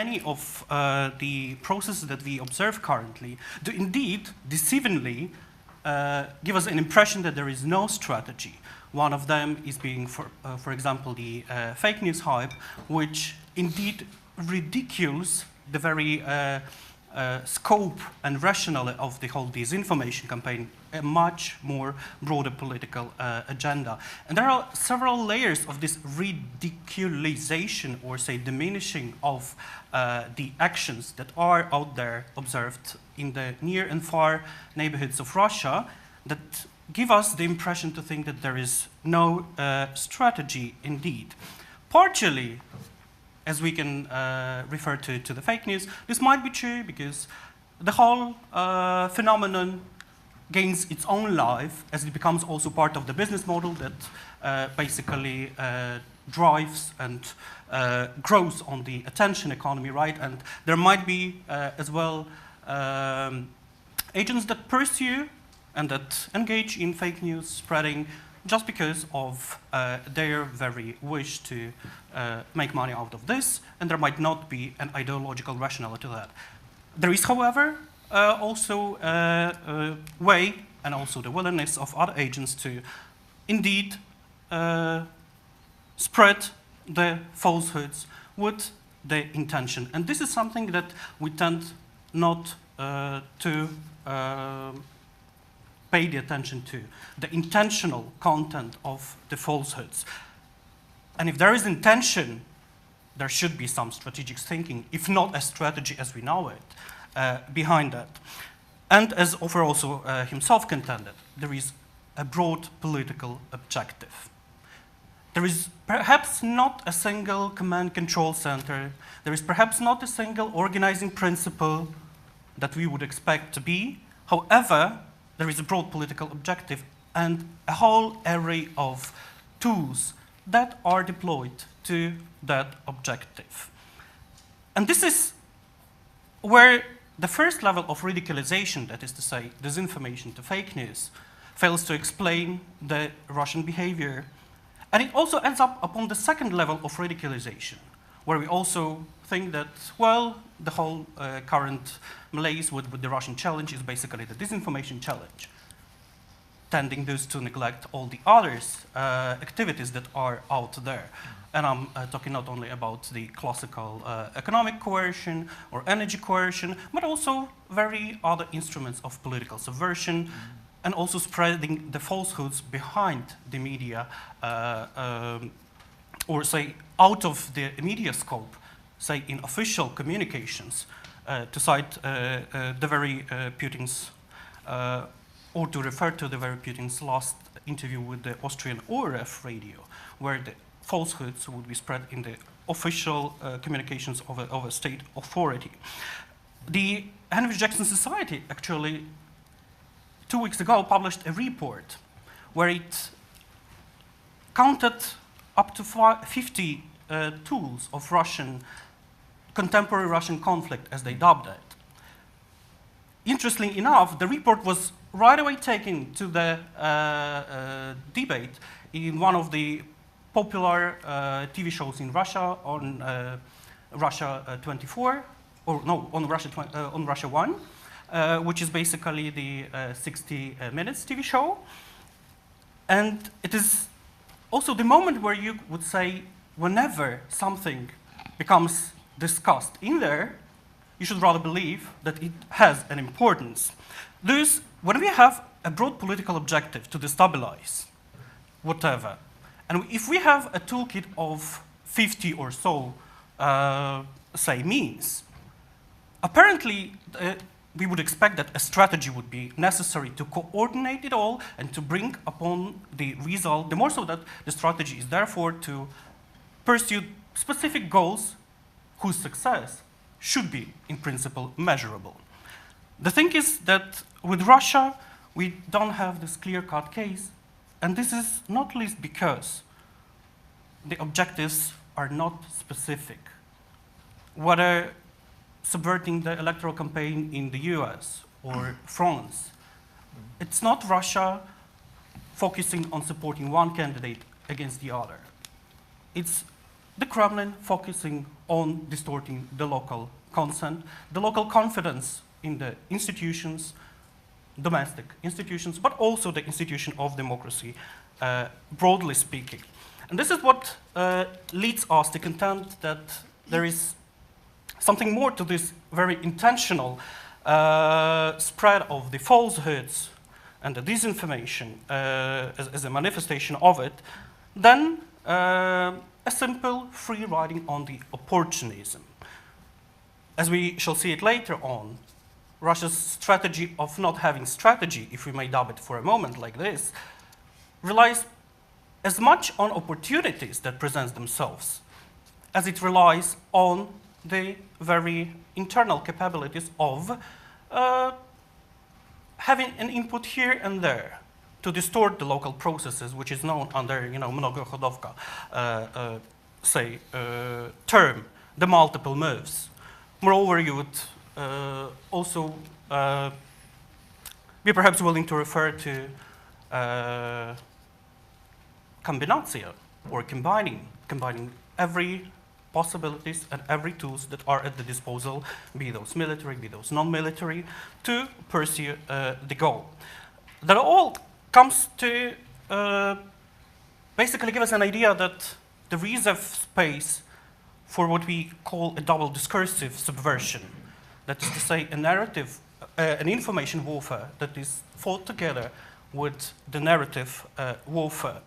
many of the processes that we observe currently do indeed deceivingly give us an impression that there is no strategy. One of them is being, for example, the fake news hype, which indeed ridicules the very scope and rationale of the whole disinformation campaign, a much more broader political agenda. And there are several layers of this ridiculization, or say diminishing of the actions that are out there observed in the near and far neighborhoods of Russia that give us the impression to think that there is no strategy indeed. Partially, as we can refer to the fake news, this might be true because the whole phenomenon gains its own life as it becomes also part of the business model that basically drives and grows on the attention economy, right? And there might be as well agents that pursue and that engage in fake news spreading just because of their very wish to make money out of this, and there might not be an ideological rationale to that. There is, however, also a way and also the willingness of other agents to indeed spread the falsehoods with the intention. And this is something that we tend not to pay the attention to, the intentional content of the falsehoods. And if there is intention, there should be some strategic thinking, if not a strategy as we know it, behind that. And as Ofer also himself contended, there is a broad political objective. There is perhaps not a single command control center. There is perhaps not a single organizing principle that we would expect to be. However, there is a broad political objective and a whole array of tools that are deployed to that objective. And this is where the first level of radicalization, that is to say, disinformation to fake news, fails to explain the Russian behavior. And it also ends up upon the second level of radicalization, where we also think that, well, the whole current malaise with the Russian challenge is basically the disinformation challenge, tending thus to neglect all the others activities that are out there. And I'm talking not only about the classical economic coercion or energy coercion, but also very other instruments of political subversion, and also spreading the falsehoods behind the media, or say out of the media scope, say in official communications, to cite the very Putin's, or to refer to the very Putin's last interview with the Austrian ORF radio, where the falsehoods would be spread in the official communications of a state authority. The Henry Jackson Society actually 2 weeks ago published a report where it counted up to 50 tools of contemporary Russian conflict, as they dubbed it. Interestingly enough, the report was right away taken to the debate in one of the popular TV shows in Russia on Russia 24, or no, on Russia 1, which is basically the 60 Minutes TV show. And it is also the moment where you would say, whenever something becomes discussed in there, you should rather believe that it has an importance. Thus, when we have a broad political objective to destabilize whatever, and if we have a toolkit of 50 or so, say, means, apparently we would expect that a strategy would be necessary to coordinate it all and to bring upon the result, the more so that the strategy is therefore to pursue specific goals whose success should be, in principle, measurable. The thing is that with Russia, we don't have this clear-cut case, and this is not least because the objectives are not specific. Whether subverting the electoral campaign in the US or France, it's not Russia focusing on supporting one candidate against the other. It's the Kremlin focusing on distorting the local consent, the local confidence in the institutions, domestic institutions, but also the institution of democracy, broadly speaking. And this is what leads us to contend that there is something more to this very intentional spread of the falsehoods and the disinformation as a manifestation of it than a simple free riding on the opportunism. As we shall see it later on, Russia's strategy of not having strategy, if we may dub it for a moment like this, relies as much on opportunities that present themselves as it relies on the very internal capabilities of having an input here and there to distort the local processes, which is known under, mnogohodovka, term, the multiple moves. Moreover, you would also be perhaps willing to refer to combinatsia, or combining every possibilities and every tools that are at the disposal, be those military, be those non-military, to pursue the goal. That all comes to basically give us an idea that the reserve space for what we call a double discursive subversion, that is to say, a narrative, an information warfare that is fought together with the narrative warfare.